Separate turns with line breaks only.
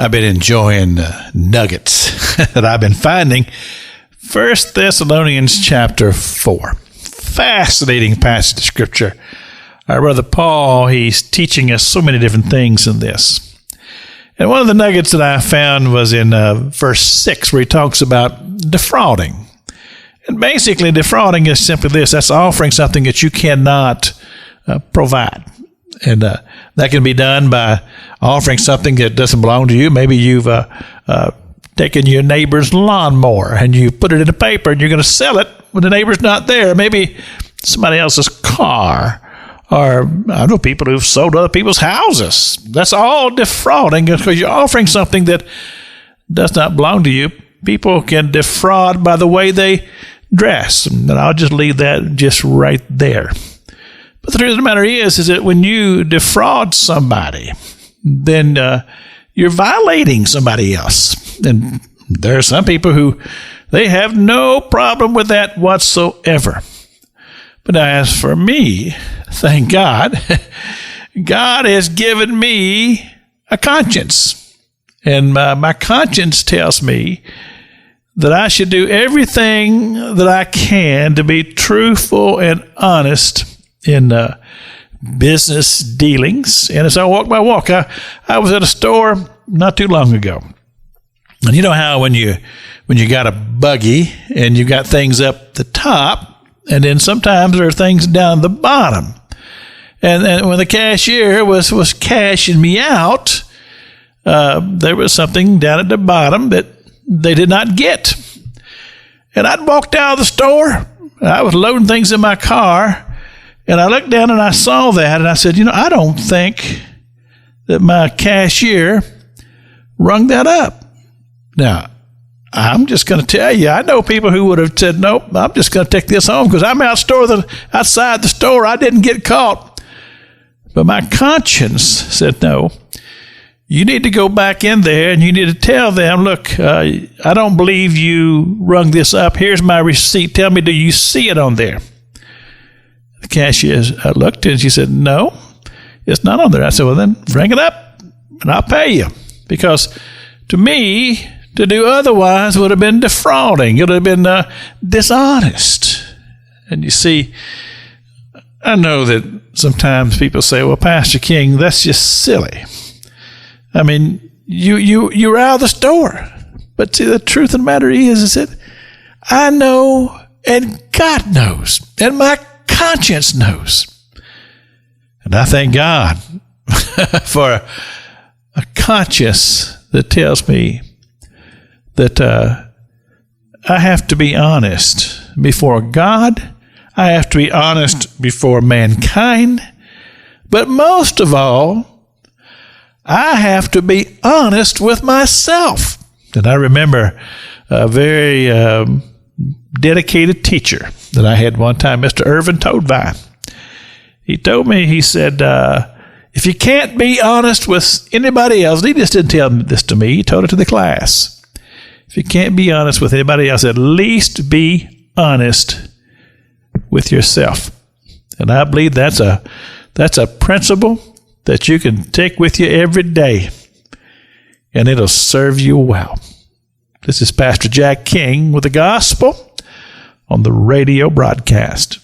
I've been enjoying nuggets that I've been finding. 1 Thessalonians chapter 4. Fascinating passage of Scripture. Our brother Paul, he's teaching us so many different things in this. And one of the nuggets that I found was in verse 6, where he talks about defrauding. And basically, defrauding is simply this. That's offering something that you cannot provide. And that can be done by offering something that doesn't belong to you. Maybe you've taken your neighbor's lawnmower and you put it in a paper and you're going to sell it when the neighbor's not there. Maybe somebody else's car. Or I know people who've sold other people's houses. That's all defrauding because you're offering something that does not belong to you. People can defraud by the way they dress. And I'll just leave that just right there. But the truth of the matter is that when you defraud somebody, then you're violating somebody else. And there are some people who, they have no problem with that whatsoever. But as for me, thank God, God has given me a conscience. And my conscience tells me that I should do everything that I can to be truthful and honest in business dealings. And as I walk my walk, I was at a store not too long ago. And you know how when you got a buggy and you got things up the top, and then sometimes there are things down the bottom. And when the cashier was cashing me out, there was something down at the bottom that they did not get. And I'd walked out of the store. I was loading things in my car. And I looked down and I saw that, and I said, I don't think that my cashier rung that up. Now, I'm just going to tell you, I know people who would have said, nope, I'm just going to take this home because I'm outside the store. I didn't get caught. But my conscience said, no, you need to go back in there and you need to tell them, look, I don't believe you rung this up. Here's my receipt. Tell me, do you see it on there? The cashier looked and she said, no, it's not on there. I said, well, then ring it up and I'll pay you. Because to me, to do otherwise would have been defrauding. It would have been dishonest. And you see, I know that sometimes people say, well, Pastor King, that's just silly. I mean, you're out of the store. But see, the truth of the matter is that I know and God knows and my conscience knows. And I thank God for a conscience that tells me that I have to be honest before God. I have to be honest before mankind. But most of all, I have to be honest with myself. And I remember a very dedicated teacher that I had one time, Mr. Irvin Toadvine. He told me, he said, if you can't be honest with anybody else, he just didn't tell this to me, he told it to the class. If you can't be honest with anybody else, at least be honest with yourself. And I believe that's a principle that you can take with you every day, and it'll serve you well. This is Pastor Jack King with the gospel on the radio broadcast.